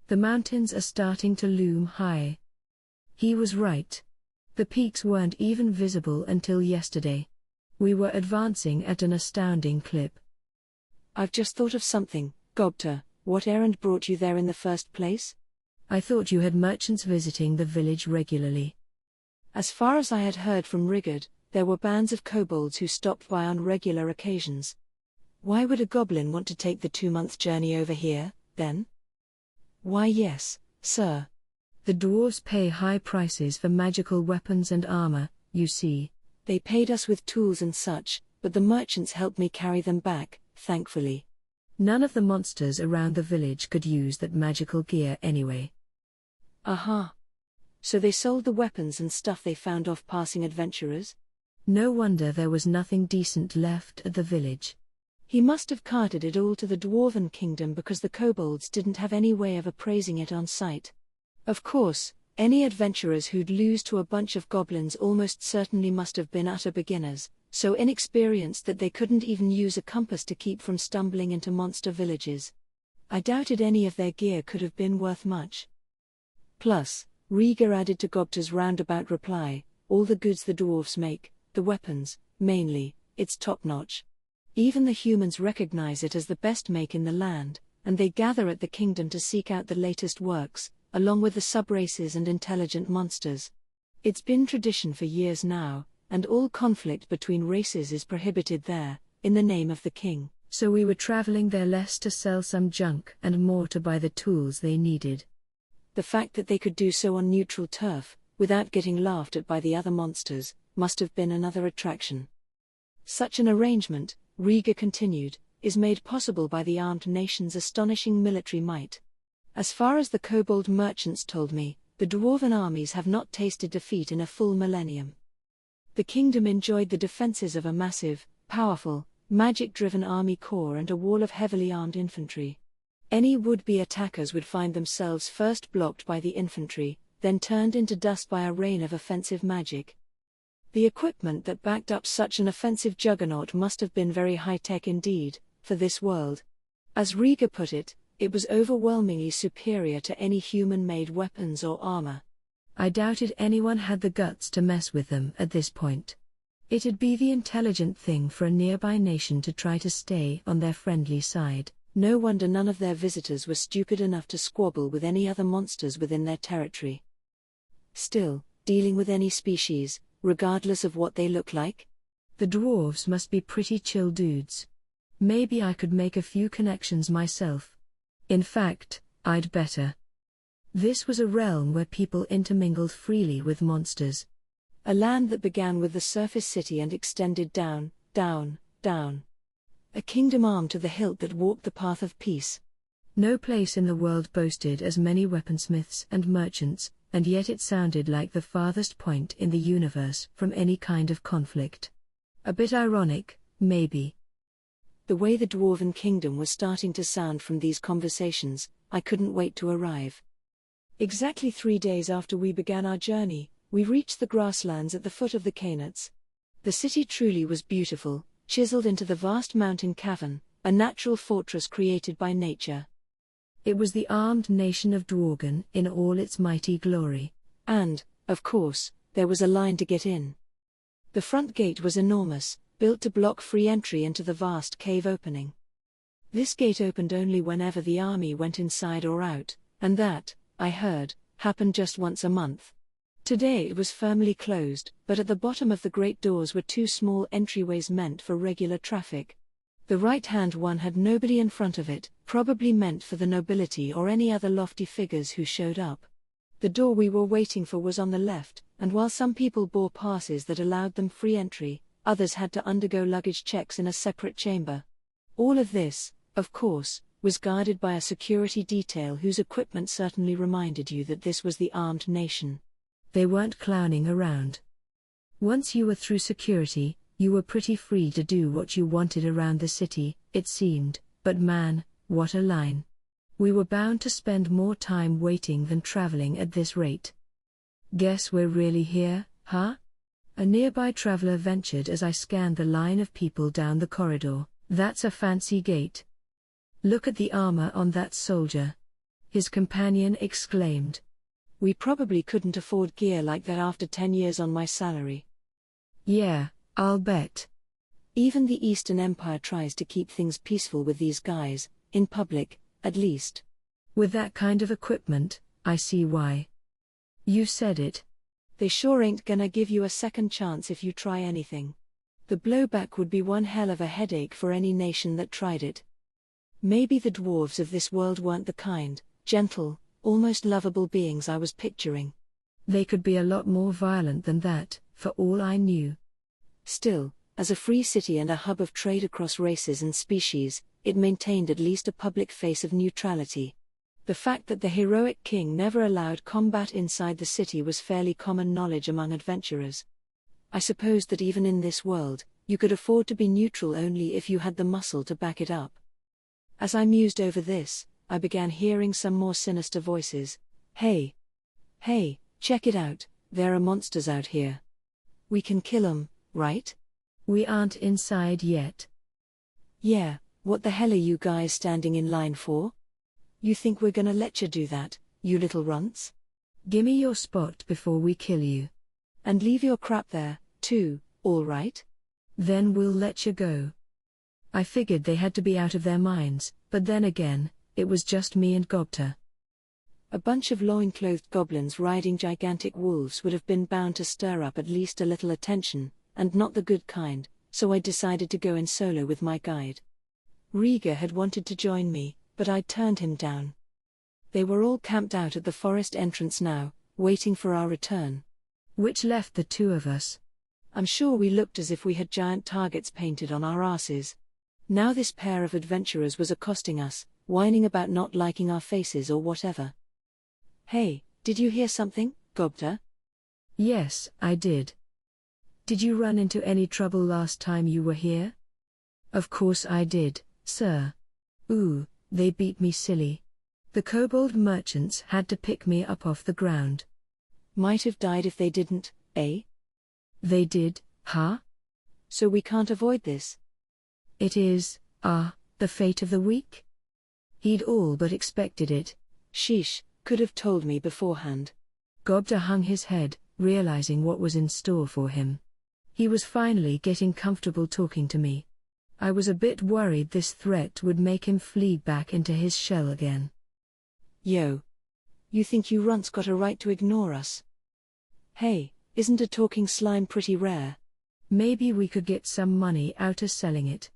The mountains are starting to loom high. He was right. The peaks weren't even visible until yesterday. We were advancing at an astounding clip. I've just thought of something, Gobta. What errand brought you there in the first place? I thought you had merchants visiting the village regularly. As far as I had heard from Rigard, there were bands of kobolds who stopped by on regular occasions. Why would a goblin want to take the 2-month journey over here, then? Why yes, sir. The dwarves pay high prices for magical weapons and armor, you see. They paid us with tools and such, but the merchants helped me carry them back, thankfully. None of the monsters around the village could use that magical gear anyway. Aha. So they sold the weapons and stuff they found off passing adventurers? No wonder there was nothing decent left at the village. He must have carted it all to the Dwarven Kingdom because the kobolds didn't have any way of appraising it on sight. Of course, any adventurers who'd lose to a bunch of goblins almost certainly must have been utter beginners, so inexperienced that they couldn't even use a compass to keep from stumbling into monster villages. I doubted any of their gear could have been worth much. Plus, Rieger added to Gobta's roundabout reply, all the goods the dwarves make, the weapons, mainly, it's top-notch. Even the humans recognize it as the best make in the land, and they gather at the kingdom to seek out the latest works, along with the sub-races and intelligent monsters. It's been tradition for years now, and all conflict between races is prohibited there, in the name of the king. So we were traveling there less to sell some junk and more to buy the tools they needed. The fact that they could do so on neutral turf, without getting laughed at by the other monsters, must have been another attraction. Such an arrangement, Rieger continued, is made possible by the armed nation's astonishing military might. As far as the kobold merchants told me, the dwarven armies have not tasted defeat in a full millennium. The kingdom enjoyed the defenses of a massive, powerful, magic-driven army corps and a wall of heavily armed infantry. Any would-be attackers would find themselves first blocked by the infantry, then turned into dust by a rain of offensive magic. The equipment that backed up such an offensive juggernaut must have been very high-tech indeed, for this world. As Rieger put it, it was overwhelmingly superior to any human-made weapons or armor. I doubted anyone had the guts to mess with them at this point. It'd be the intelligent thing for a nearby nation to try to stay on their friendly side. No wonder none of their visitors were stupid enough to squabble with any other monsters within their territory. Still, dealing with any species, regardless of what they look like? The dwarves must be pretty chill dudes. Maybe I could make a few connections myself. In fact, I'd better. This was a realm where people intermingled freely with monsters. A land that began with the surface city and extended down, down, down. A kingdom armed to the hilt that walked the path of peace. No place in the world boasted as many weaponsmiths and merchants, and yet it sounded like the farthest point in the universe from any kind of conflict. A bit ironic, maybe. The way the Dwarven Kingdom was starting to sound from these conversations, I couldn't wait to arrive. Exactly 3 days after we began our journey, we reached the grasslands at the foot of the Canuts. The city truly was beautiful, chiseled into the vast mountain cavern, a natural fortress created by nature. It was the armed nation of Dworgen in all its mighty glory. And, of course, there was a line to get in. The front gate was enormous, built to block free entry into the vast cave opening. This gate opened only whenever the army went inside or out, and that, I heard, happened just once a month. Today it was firmly closed, but at the bottom of the great doors were 2 small entryways meant for regular traffic. The right-hand one had nobody in front of it, probably meant for the nobility or any other lofty figures who showed up. The door we were waiting for was on the left, and while some people bore passes that allowed them free entry, others had to undergo luggage checks in a separate chamber. All of this, of course, was guarded by a security detail whose equipment certainly reminded you that this was the armed nation. They weren't clowning around. Once you were through security, you were pretty free to do what you wanted around the city, it seemed, but man, what a line. We were bound to spend more time waiting than traveling at this rate. Guess we're really here, huh? A nearby traveler ventured as I scanned the line of people down the corridor. That's a fancy gate. Look at the armor on that soldier. His companion exclaimed. We probably couldn't afford gear like that after 10 years on my salary. Yeah, I'll bet. Even the Eastern Empire tries to keep things peaceful with these guys, in public, at least. With that kind of equipment, I see why. You said it. They sure ain't gonna give you a second chance if you try anything. The blowback would be one hell of a headache for any nation that tried it. Maybe the dwarves of this world weren't the kind, gentle, almost lovable beings I was picturing. They could be a lot more violent than that, for all I knew. Still, as a free city and a hub of trade across races and species, it maintained at least a public face of neutrality. The fact that the heroic king never allowed combat inside the city was fairly common knowledge among adventurers. I supposed that even in this world, you could afford to be neutral only if you had the muscle to back it up. As I mused over this, I began hearing some more sinister voices. Hey! Hey, check it out, there are monsters out here. We can kill 'em, right? We aren't inside yet. Yeah, what the hell are you guys standing in line for? You think we're gonna let you do that, you little runts? Gimme your spot before we kill you. And leave your crap there, too, all right? Then we'll let you go. I figured they had to be out of their minds, but then again, it was just me and Gobta. A bunch of loin-clothed goblins riding gigantic wolves would have been bound to stir up at least a little attention, and not the good kind, so I decided to go in solo with my guide. Rieger had wanted to join me, but I'd turned him down. They were all camped out at the forest entrance now, waiting for our return. Which left the two of us. I'm sure we looked as if we had giant targets painted on our asses. Now this pair of adventurers was accosting us, whining about not liking our faces or whatever. Hey, did you hear something, Gobta? Yes, I did. Did you run into any trouble last time you were here? Of course I did, sir. Ooh, they beat me silly. The kobold merchants had to pick me up off the ground. Might have died if they didn't, eh? They did, huh? So we can't avoid this. It is, the fate of the weak? He'd all but expected it. Sheesh, could have told me beforehand. Gobta hung his head, realizing what was in store for him. He was finally getting comfortable talking to me. I was a bit worried this threat would make him flee back into his shell again. Yo. You think you runts got a right to ignore us? Hey, isn't a talking slime pretty rare? Maybe we could get some money out of selling it.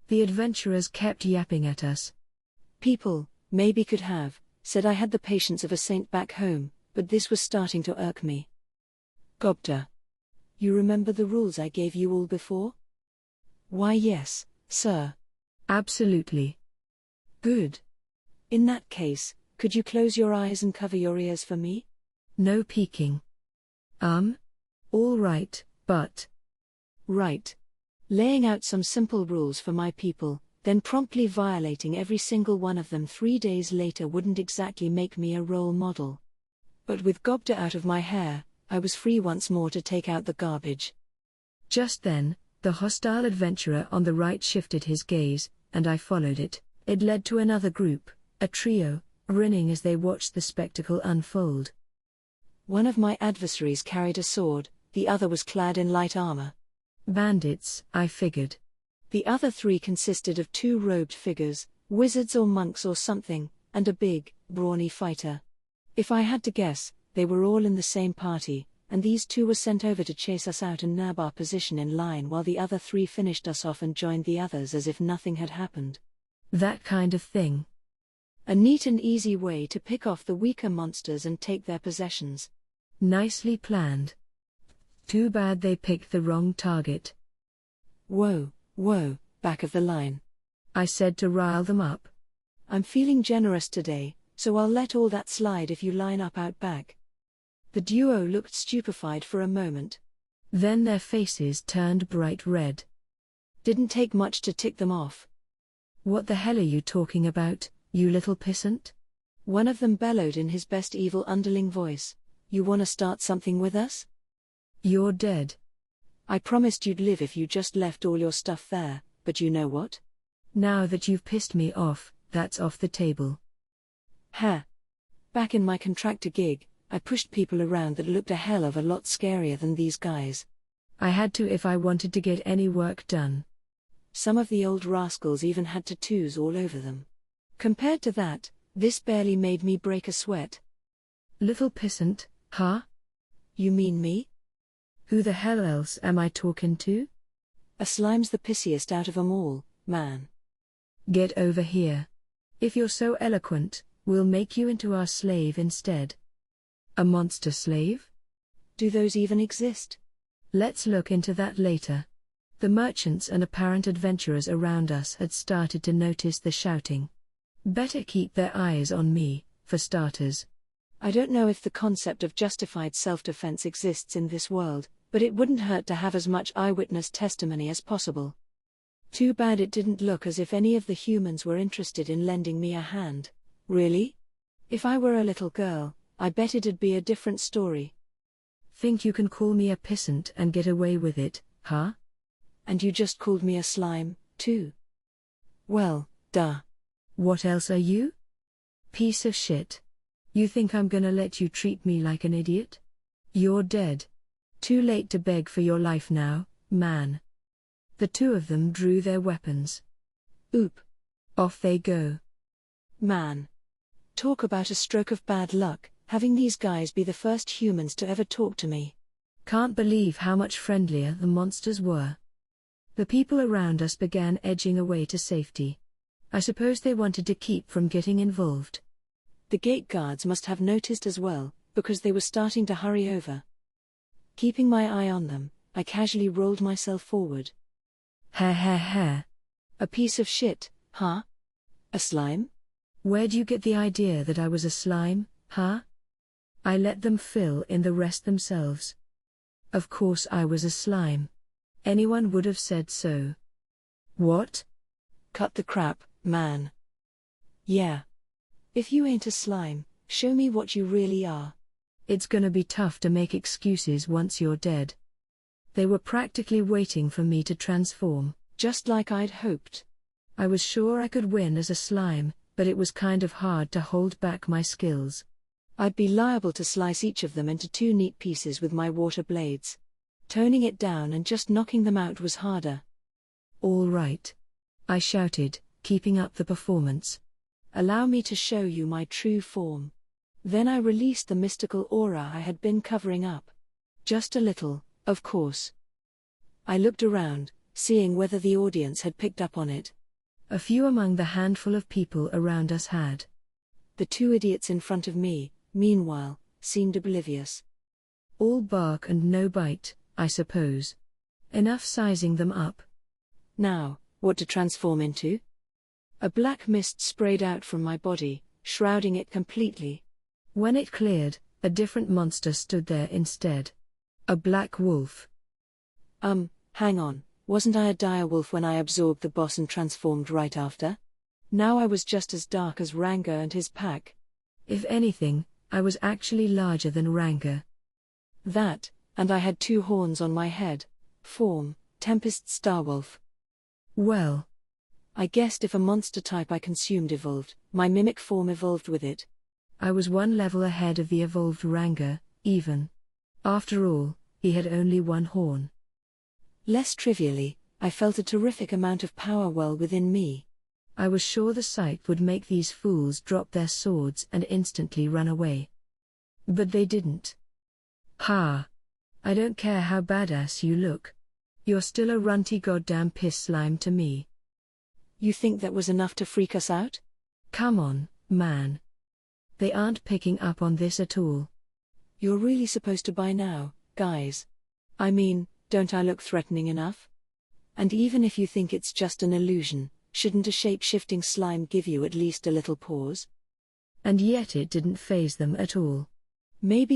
The adventurers kept yapping at us. People, maybe could have, said I had the patience of a saint back home, but this was starting to irk me. Gobta. You remember the rules I gave you all before? Why yes, sir. Absolutely. Good. In that case, could you close your eyes and cover your ears for me? No peeking. All right, but... Right. Laying out some simple rules for my people, then promptly violating every single one of them 3 days later wouldn't exactly make me a role model. But with Gobta out of my hair, I was free once more to take out the garbage. Just then, the hostile adventurer on the right shifted his gaze, and I followed it. It led to another group, a trio, grinning as they watched the spectacle unfold. One of my adversaries carried a sword, the other was clad in light armor. Bandits, I figured. The other 3 consisted of 2 robed figures, wizards or monks or something, and a big, brawny fighter. If I had to guess, they were all in the same party, and these 2 were sent over to chase us out and nab our position in line while the other 3 finished us off and joined the others as if nothing had happened. That kind of thing. A neat and easy way to pick off the weaker monsters and take their possessions. Nicely planned. Too bad they picked the wrong target. Whoa, back of the line. I said to rile them up. I'm feeling generous today, so I'll let all that slide if you line up out back. The duo looked stupefied for a moment. Then their faces turned bright red. Didn't take much to tick them off. What the hell are you talking about, you little pissant? One of them bellowed in his best evil underling voice. You wanna start something with us? You're dead. I promised you'd live if you just left all your stuff there, but you know what? Now that you've pissed me off, that's off the table. Ha! Back in my contractor gig, I pushed people around that looked a hell of a lot scarier than these guys. I had to if I wanted to get any work done. Some of the old rascals even had tattoos all over them. Compared to that, this barely made me break a sweat. Little pissant, huh? You mean me? Who the hell else am I talking to? A slime's the pissiest out of 'em all, man. Get over here. If you're so eloquent, we'll make you into our slave instead. A monster slave? Do those even exist? Let's look into that later. The merchants and apparent adventurers around us had started to notice the shouting. Better keep their eyes on me, for starters. I don't know if the concept of justified self-defense exists in this world, but it wouldn't hurt to have as much eyewitness testimony as possible. Too bad it didn't look as if any of the humans were interested in lending me a hand. Really? If I were a little girl, I bet it'd be a different story. Think you can call me a pissant and get away with it, huh? And you just called me a slime, too. Well, duh. What else are you? Piece of shit. You think I'm gonna let you treat me like an idiot? You're dead. Too late to beg for your life now, man. The two of them drew their weapons. Oop. Off they go. Man. Talk about a stroke of bad luck, having these guys be the first humans to ever talk to me. Can't believe how much friendlier the monsters were. The people around us began edging away to safety. I suppose they wanted to keep from getting involved. The gate guards must have noticed as well, because they were starting to hurry over. Keeping my eye on them, I casually rolled myself forward. Ha ha ha. A piece of shit, huh? A slime? Where'd you get the idea that I was a slime, huh? I let them fill in the rest themselves. Of course I was a slime. Anyone would have said so. What? Cut the crap, man. Yeah. If you ain't a slime, show me what you really are. It's gonna be tough to make excuses once you're dead. They were practically waiting for me to transform, just like I'd hoped. I was sure I could win as a slime, but it was kind of hard to hold back my skills. I'd be liable to slice each of them into two neat pieces with my water blades. Toning it down and just knocking them out was harder. All right. I shouted, keeping up the performance. Allow me to show you my true form. Then I released the mystical aura I had been covering up. Just a little, of course. I looked around, seeing whether the audience had picked up on it. A few among the handful of people around us had. The two idiots in front of me, meanwhile, seemed oblivious. All bark and no bite, I suppose. Enough sizing them up. Now, what to transform into? A black mist sprayed out from my body, shrouding it completely. When it cleared, a different monster stood there instead. A black wolf. Hang on, wasn't I a dire wolf when I absorbed the boss and transformed right after? Now I was just as dark as Ranga and his pack. If anything, I was actually larger than Ranga. That, and I had two horns on my head. Form, Tempest Starwolf. Well. I guessed if a monster type I consumed evolved, my mimic form evolved with it. I was one level ahead of the evolved Ranga, even. After all, he had only one horn. Less trivially, I felt a terrific amount of power well within me. I was sure the sight would make these fools drop their swords and instantly run away. But they didn't. Ha! I don't care how badass you look. You're still a runty goddamn piss slime to me. You think that was enough to freak us out? Come on, man. They aren't picking up on this at all. You're really supposed to buy now, guys. I mean, don't I look threatening enough? And even if you think it's just an illusion, shouldn't a shape-shifting slime give you at least a little pause? And yet it didn't faze them at all. Maybe